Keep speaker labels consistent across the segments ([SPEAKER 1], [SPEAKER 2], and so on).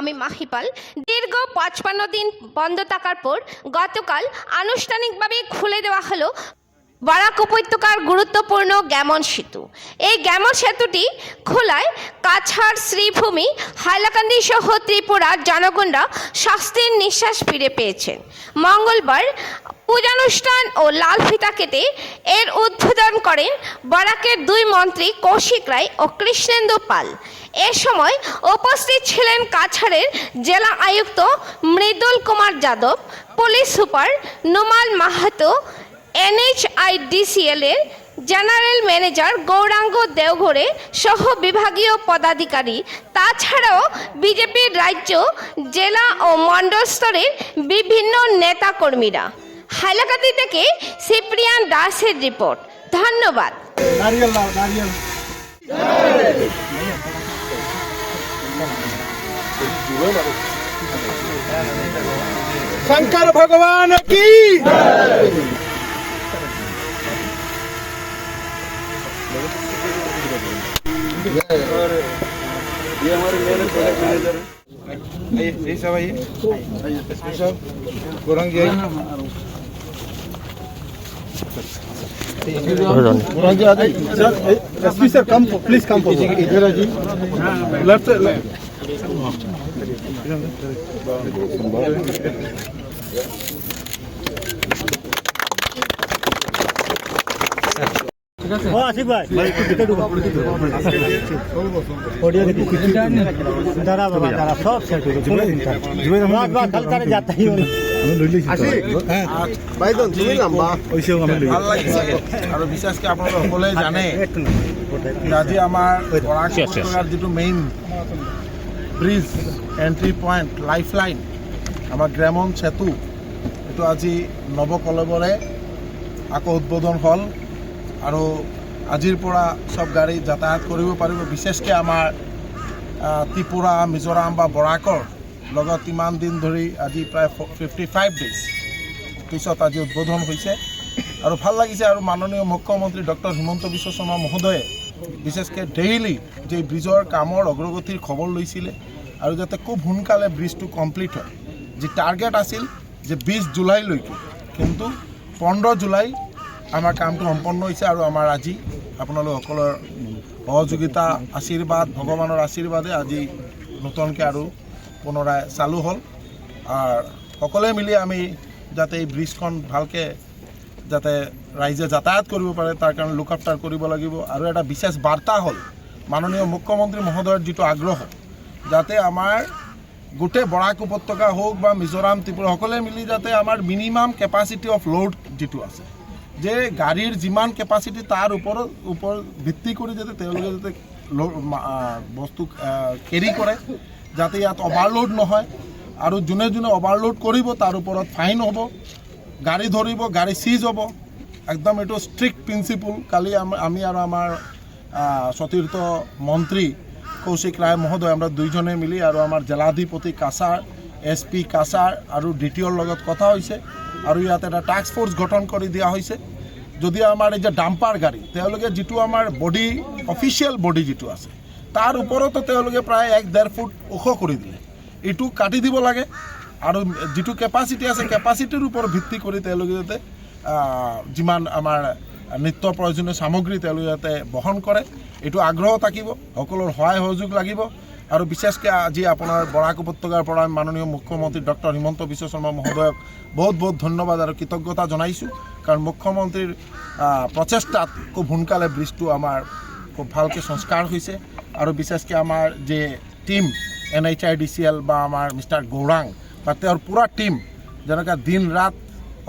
[SPEAKER 1] আমি মাহিপাল। দীর্ঘ ৫৫ দিন বন্ধ থাকার পর গতকাল আনুষ্ঠানিকভাবে খুলে দেওয়া হলো বরাক উপত্যকার গুরুত্বপূর্ণ গ্যামন সেতু। এই গ্যামন সেতুটি খোলায় কাছাড়, শ্রীভূমি, হাইলাকান্দি সহ ত্রিপুরার জনগণরা স্বস্তির নিঃশ্বাস ফিরে পেয়েছেন। মঙ্গলবার পূজানুষ্ঠান ও লাল ফিতা কেটে এর উদ্বোধন করেন বরাকের দুই মন্ত্রী কৌশিক রায় ও কৃষ্ণেন্দু পাল। এ সময় উপস্থিত ছিলেন কাছাড়ের জেলা আয়ুক্ত Mridul Kumar Yadav, police super Numal Mahato, NHIDCL এর জেনারেল ম্যানেজার গৌরাঙ্গ দেওঘরে সহ বিভাগীয় পদাধিকারী। তাছাড়াও বিজেপির রাজ্য, জেলা ও মণ্ডল স্তরের বিভিন্ন নেতাকর্মীরা। হাইলাকান্দি থেকে সিপ্রিয়ান দাসের রিপোর্ট। ধন্যবাদ।
[SPEAKER 2] शंकर भगवान की ये हमारे मेरे प्रोजेक्ट मैनेजर ये सब आइए, एसपी साहब, गौरंग जी गौरंग जी आ जाइए। SP sir come please come इधर आ जी, लेफ्ट आशिक भाई सब सेट जाता ही আৰু বিশেষকৈ আপোনালোকে সকলোৱে জানে আজি আমাৰ বৰাক উপত্যকাৰ যিটো main bridge, entry point, life line, আমাৰ গ্যামন সেতু, এইটো আজি নৱকলেবৰে আকৌ উদ্বোধন হ'ল আৰু আজিৰ পৰা সব গাড়ী যাতায়াত কৰিব পাৰিব। বিশেষকৈ আমাৰ ত্ৰিপুৰা, মিজোৰাম বা বৰাকৰ লগত ইমান দিন ধৰি আজি প্ৰায় 55 ডেজ পিছত আজি উদ্বোধন হৈছে আৰু ভাল লাগিছে। আৰু মাননীয় মুখ্যমন্ত্ৰী ডক্টৰ হিমন্ত বিশ্ব শৰ্মা মহোদয়ে বিশেষকৈ ডেইলি যে ব্ৰিজৰ কামৰ অগ্ৰগতিৰ খবৰ লৈছিলে আৰু যাতে খুব সোনকালে ব্ৰিজটো কমপ্লিট হয়। যি টাৰ্গেট আছিল যে 20 জুলাইলৈকে, কিন্তু 15 জুলাই আমাৰ কামটো সম্পন্ন হৈছে। আৰু আমাৰ আজি আপোনালোক সকলৰ সহযোগিতা, আশীৰ্বাদ, ভগৱানৰ আশীৰ্বাদে আজি নতুনকৈ আৰু পুনৰাই চালু হ'ল। আৰু সকলোৱে মিলি আমি যাতে এই ব্ৰিজখন ভালকৈ যাতে ৰাইজে যাতায়াত কৰিব পাৰে তাৰ কাৰণে লুক আফটাৰ কৰিব লাগিব। আৰু এটা বিশেষ বাৰ্তা হ'ল মাননীয় মুখ্যমন্ত্ৰী মহোদয়ৰ যিটো আগ্ৰহ, যাতে আমাৰ গোটেই বৰাক উপত্যকা হওক বা মিজোৰাম, ত্ৰিপুৰা সকলোৱে মিলি যাতে আমাৰ মিনিমাম কেপাচিটি অফ লোড যিটো আছে, যে গাড়ীৰ যিমান কেপাচিটি তাৰ ওপৰত ভিত্তি কৰি যাতে তেওঁলোকে যাতে বস্তু কেৰি কৰে, যাতে ইয়াত অভাৰলোড নহয়। আৰু যোনে যোনে অভাৰলোড কৰিব তাৰ ওপৰত ফাইন হ'ব, গাড়ী ধৰিব, গাড়ী চিজ হ'ব। একদম এইটো ষ্ট্ৰিক্ট প্ৰিন্সিপল। কালি আমি আৰু আমাৰ সতীৰ্থ মন্ত্ৰী কৌশিক ৰায় মহোদয় আমরা দুইজনে মিলি আৰু আমাৰ জেলাধিপতি কাছাৰ, SP কাছাৰ আৰু DTOৰ লগত কথা হৈছে আৰু ইয়াত এটা টাস্ক ফোর্স গঠন কৰি দিয়া হৈছে। যদি আমাৰ এই যে ডাম্পাৰ গাড়ী, তেওঁলোকে যিটো আমাৰ বডি, অফিচিয়েল বডি যিটো আছে তাৰ ওপৰতো তেওঁলোকে প্ৰায় 1-1.5 ফুট ওখ কৰি দিলে। এইটো কাটি দিব লাগে আৰু যিটো কেপাচিটি আছে কেপাচিটিৰ ওপৰত ভিত্তি কৰি তেওঁলোকে যাতে যিমান আমাৰ নিত্য প্ৰয়োজনীয় সামগ্ৰী তেওঁলোকে যাতে বহন কৰে, এইটো আগ্ৰহ থাকিব, সকলোৰ সহায় সহযোগ লাগিব। আৰু বিশেষকৈ আজি আপোনাৰ বৰাক উপত্যকাৰ পৰা মাননীয় মুখ্যমন্ত্ৰী ডক্টৰ হিমন্ত বিশ্ব শৰ্মা মহোদয়ক বহুত বহুত ধন্যবাদ আৰু কৃতজ্ঞতা জনাইছোঁ। কাৰণ মুখ্যমন্ত্ৰীৰ প্ৰচেষ্টাত খুব সোনকালে ব্ৰিজটো আমাৰ খুব ভালকৈ সংস্কাৰ হৈছে। আৰু বিশেষকৈ আমাৰ যে টিম NHIDCL বা আমাৰ মিষ্টাৰ গৌৰাং বা তেওঁৰ পুৰা টিম যেনেকৈ দিন ৰাত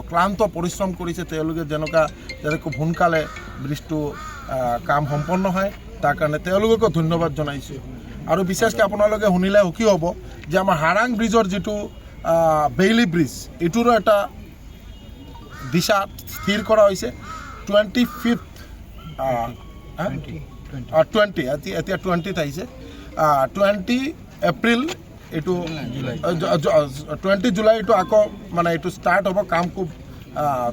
[SPEAKER 2] অক্লান্ত পৰিশ্ৰম কৰিছে, তেওঁলোকে যেনেকুৱা যাতে খুব সোনকালে ব্ৰিজটো কাম সম্পন্ন হয় তাৰ কাৰণে তেওঁলোককো ধন্যবাদ জনাইছোঁ। আৰু বিশেষকৈ আপোনালোকে শুনিলে সুখী হ'ব যে আমাৰ হাৰাং ব্ৰিজৰ যিটো বেইলি ব্ৰিজ, এইটোৰো এটা দিশা স্থিৰ কৰা হৈছে। 25 এতিয়া 20ত আহিছে, 20 এপ্ৰিল এইটো 20 জুলাই এইটো আকৌ মানে এইটো ষ্টাৰ্ট হ'ব। কাম খুব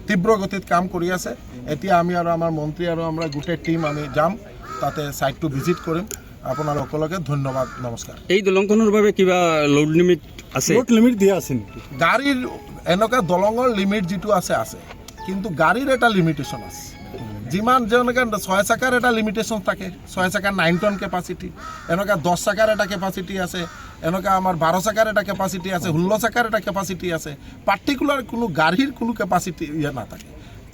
[SPEAKER 2] তীব্ৰ গতিত কাম কৰি আছে। এতিয়া আমি আৰু আমাৰ মন্ত্ৰী আৰু আমাৰ গোটেই টিম আমি যাম, তাতে ছাইটটো ভিজিট কৰিম আপোনাৰ সকলোকে ধন্যবাদ, নমস্কাৰ।
[SPEAKER 3] এই দলংখনৰ বাবে কিবা লোড লিমিট আছে?
[SPEAKER 4] লোড লিমিট দিয়া আছে নেকি?
[SPEAKER 2] গাড়ীৰ এনেকুৱা দলঙৰ লিমিট যিটো আছে কিন্তু গাড়ীৰ এটা লিমিটেশ্যন আছে। যিমান যেনেকৈ 6 চকাৰ এটা লিমিটেশ্যন থাকে, 6 চকাৰ 9 টন কেপাচিটি, এনেকুৱা 10 চকাৰ এটা কেপাচিটি আছে, এনেকুৱা আমাৰ 12 চকাৰ এটা কেপাচিটি আছে, 16 চকাৰ এটা কেপাচিটি আছে। পাৰ্টিকুলাৰ কোনো গাড়ীৰ কোনো কেপাচিটি নাথাকে।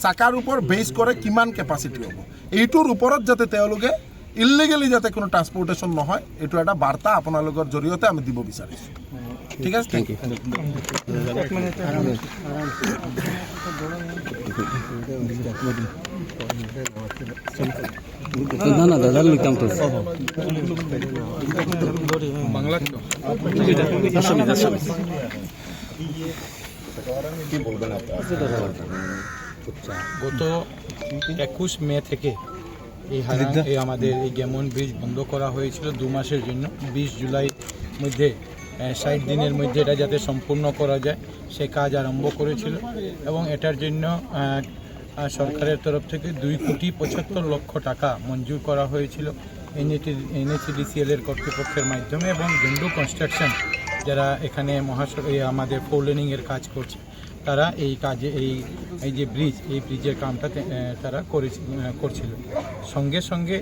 [SPEAKER 2] চাকাৰ ওপৰত বেছ কৰে কিমান কেপাচিটি হ'ব, এইটোৰ ওপৰত যাতে তেওঁলোকে ইলিগেলি যাতে কোনো ট্ৰান্সপৰ্টেশ্যন নহয়, এইটো এটা বাৰ্তা আপোনালোকৰ জৰিয়তে আমি দিব বিচাৰিছোঁ। ঠিক আছে, থেংক ইউ।
[SPEAKER 3] না দাদা লইতাম তো
[SPEAKER 5] গত 21 মে থেকে এই আমাদের এই গেমন ব্রিজ বন্ধ করা হয়েছিল 2 মাসের জন্য। 20 জুলাই মধ্যে 60 দিনের মধ্যে এটা যাতে সম্পূর্ণ করা যায় সে কাজ আরম্ভ করেছিল এবং এটার জন্য সরকারের তরফ থেকে 2,75,00,000 টাকা মঞ্জুর করা হয়েছিল NHDCL এর কর্তৃপক্ষের মাধ্যমে এবং জেন্ডু কনস্ট্রাকশন যারা এখানে আমাদের ফোর লেনিংয়ের কাজ করছে তারা এই কাজে এই যে ব্রিজের কামটা তারা করছিল। সঙ্গে সঙ্গে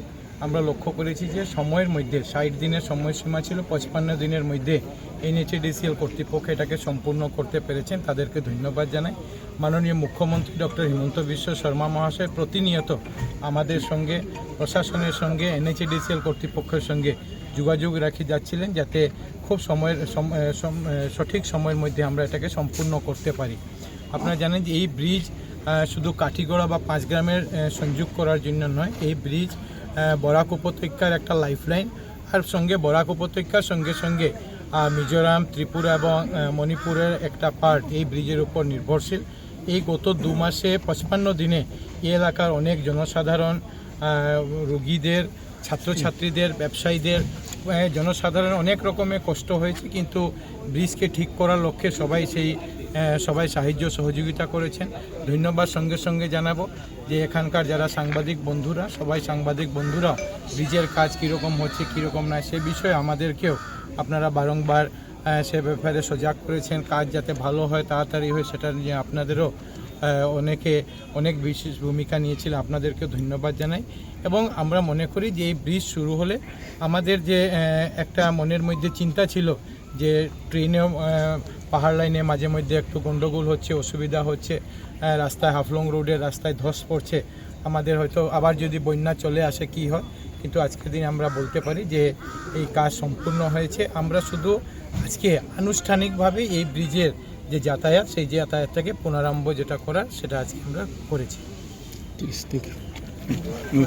[SPEAKER 5] আমরা লক্ষ্য করেছি যে সময়ের মধ্যে 60 দিনের সময়সীমা ছিল, 55 দিনের মধ্যে NHDCL কর্তৃপক্ষ এটাকে সম্পূর্ণ করতে পেরেছেন, তাদেরকে ধন্যবাদ জানাই। মাননীয় মুখ্যমন্ত্রী ডক্টর হিমন্ত বিশ্ব শর্মা মহাশয় প্রতিনিয়ত আমাদের সঙ্গে, প্রশাসনের সঙ্গে, NHDCL কর্তৃপক্ষের সঙ্গে যোগাযোগ রেখে যাচ্ছিলেন যাতে খুব সঠিক সময়ের মধ্যে আমরা এটাকে সম্পূর্ণ করতে পারি। আপনারা জানেন যে এই ব্রিজ শুধু কাঠিগড়া বা 5 গ্রামের সংযোগ করার জন্য নয়, এই ব্রিজ বরাক উপত্যকার একটা লাইফলাইন, আর সঙ্গে বরাক উপত্যকার সঙ্গে সঙ্গে মিজোরাম, ত্রিপুরা এবং মণিপুরের একটা পার্ট এই ব্রিজের উপর নির্ভরশীল। এই গত 2 মাসে 55 দিনে এই এলাকার অনেক জনসাধারণ, রোগীদের, ছাত্রছাত্রীদের, ব্যবসায়ীদের, জনসাধারণ অনেক রকমের কষ্ট হয়েছে, কিন্তু ব্রিজকে ঠিক করার লক্ষ্যে সবাই সাহায্য সহযোগিতা করেছেন। ধন্যবাদ সঙ্গে সঙ্গে জানাবো যে এখানকার যারা সাংবাদিক বন্ধুরা, সাংবাদিক বন্ধুরা ব্রিজের কাজ কীরকম হচ্ছে কীরকম নয় সে বিষয়ে আমাদেরকেও আপনারা বারংবার সে ব্যাপারে সজাগ করেছেন। কাজ যাতে ভালো হয়, তাড়াতাড়ি হয়, সেটা নিয়ে আপনাদেরও অনেক বিশেষ ভূমিকা নিয়েছিল, আপনাদেরকে ধন্যবাদ জানাই। এবং আমরা মনে করি যে এই ব্রিজ শুরু হলে আমাদের যে একটা মনের মধ্যে চিন্তা ছিল যে ট্রেনেও পাহাড় লাইনে মাঝে মধ্যে একটু গন্ডগোল হচ্ছে, অসুবিধা হচ্ছে, রাস্তায় হাফলং রোডের রাস্তায় ধস পড়ছে, আমাদের হয়তো আবার যদি বন্যা চলে আসে কি হয়, কিন্তু আজকের দিন আমরা বলতে পারি যে এই কাজ সম্পূর্ণ হয়েছে। আমরা শুধু আজকে আনুষ্ঠানিকভাবে এই ব্রিজের যে যাতায়াত, সেই যাতায়াতটাকে পুনরারম্ভ যেটা করার সেটা আজকে আমরা করেছি।
[SPEAKER 3] ঠিক আছে, থ্যাংক ইউ।